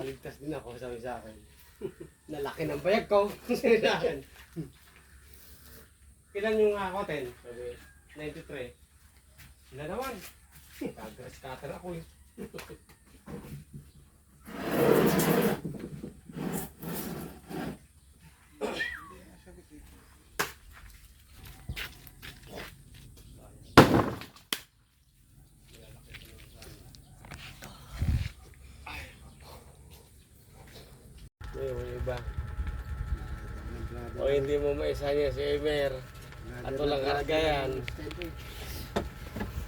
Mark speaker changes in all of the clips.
Speaker 1: Nakaligtas din ako, sabi sa akin. Nalaki ng bayag ko. Sabi sa akin. Kailan yung ako, 10? Sabi, 93. Sila naman. Kagras cutter ako eh. Yung iba. O hindi mo maisa niya si Emer. At walang karga yan.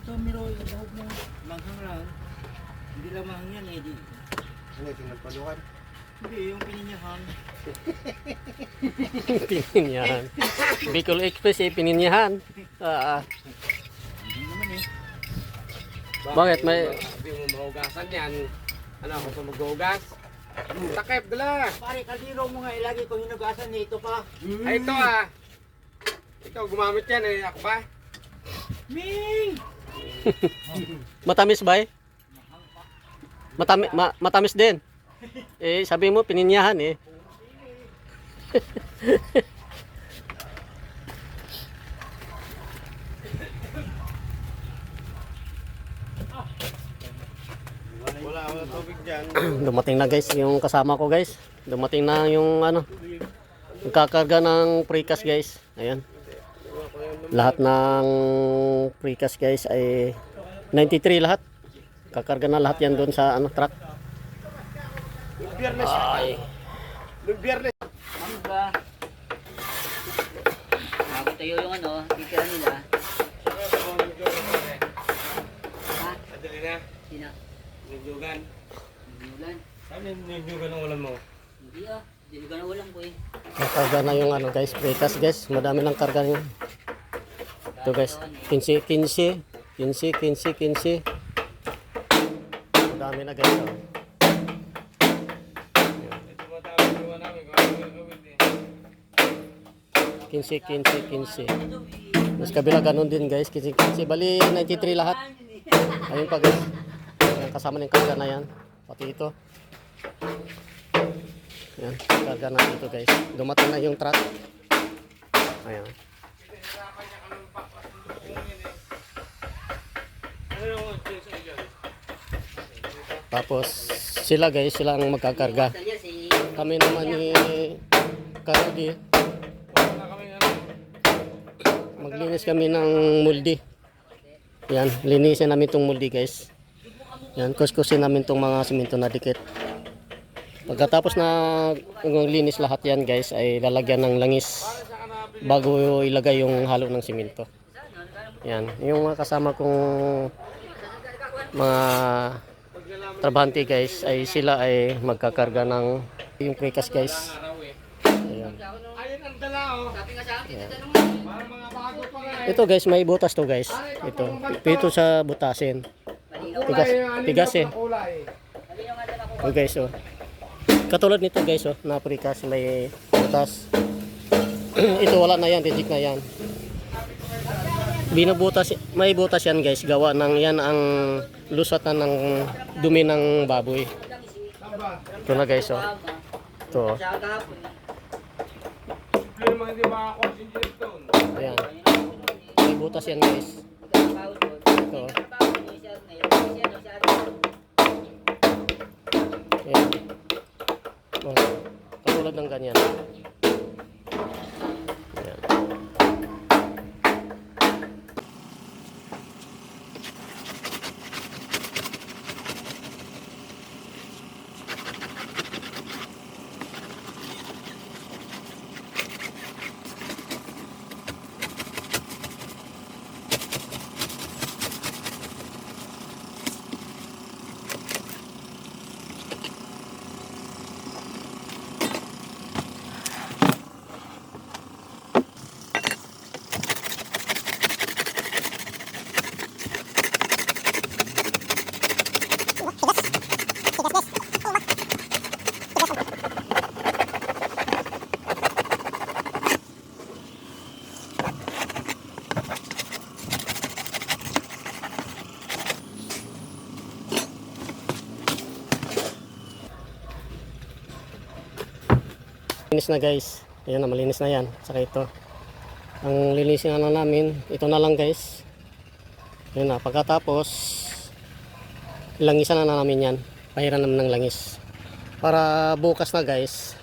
Speaker 2: Ito, miro, ilahog mo. Manghang lang. Hindi lang manghang yan eh. Di.
Speaker 1: Ano yung tinagpalukan?
Speaker 2: Hindi, yung pininyahan.
Speaker 3: Pininyahan. Bicol Express eh, pininyahan.
Speaker 2: Hindi naman eh.
Speaker 3: Bakit? May...
Speaker 1: Hindi mo mahugasan yan. Ano ako sa maghugas? Takip, dala!
Speaker 2: Pare, kaldero mo nga ilagay ko hinugasan eh. Ito pa.
Speaker 1: Ay, ito ah! Ito, gumamit yan eh. Ako ba?
Speaker 2: Ming!
Speaker 3: Matamis ba eh? Matamis din. Eh, sabi mo, pininyahan eh.
Speaker 1: Wala tubig dyan.
Speaker 3: Dumating na guys, yung kasama ko guys. Dumating na yung ano, magkakarga ng precast guys. Ayan. Lahat ng precast guys ay 93 lahat. Kakarga na lahat yan doon sa ano, truck.
Speaker 1: Yung biyernes.
Speaker 3: Ay.
Speaker 1: Yung biyernes.
Speaker 2: Ano ba? Bago tayo yung ano, titira nila. Ha?
Speaker 1: Adali na.
Speaker 2: Sina?
Speaker 1: Ninyugan.
Speaker 2: Binulan.
Speaker 1: Saan yung ninyugan ng ulam mo?
Speaker 2: Hindi ah. Hindi ka na walang ko eh.
Speaker 3: Kakarga na yung ano guys, precast guys. Madami ng karga niya. Ito guys, 15. Madami na guys. Oh.
Speaker 1: Ito mo tawag gawa namin. Kung ano gagawin eh.
Speaker 3: 15. Mas kabila ganun din guys, 15. Bali 93 lahat. Ayun pa guys. Ayan, kasama ng karga na yan. Pati ito. Ayan, karga na ito guys. Dumating na yung truck. Ayan. Tapos sila guys, sila ang magkakarga. Kami naman ni Karudi. Maglinis kami ng muldi. Yan, linisin namin tong muldi guys. Yan, kuskusin namin tong mga simento na dikit. Pagkatapos na linis lahat yan guys, ay lalagyan ng langis bago ilagay yung halo ng simento. Yan, yung mga kasama kong mga trabahante guys, ay sila ay magkakarga ng yung precast guys. Ayan.
Speaker 1: Ayun ang dala oh.
Speaker 3: Ayan.
Speaker 1: Para mga bago pa nga.
Speaker 3: Ito guys, may butas to guys. Ito sa butasin. Tigas eh.
Speaker 1: Kulay.
Speaker 3: Ito guys oh. Katulad nito guys oh, na precast may butas. Ito wala na yan, reject na yan. Binubutas, may butas yan guys, gawa ng yan ang lusatan ng dumi ng baboy. Ito na guys oh. Ito oh.
Speaker 1: Yung mga hindi makakonsinjit doon.
Speaker 3: Ayan. May butas yan guys. Ito oh. Ayan. Oh, katulad ng ganyan. Ayan. Linis na guys. Ayan na, malinis na yan. Saka ito. Ang linisin na lang namin, ito na lang guys. Ayan na, pagkatapos, langisan na namin yan. Pahiran namin ng langis. Para bukas na guys,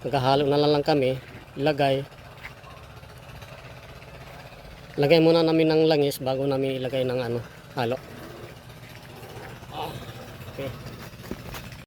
Speaker 3: maghahalo na lang kami. Lagay muna namin ng langis bago namin ilagay ng halo.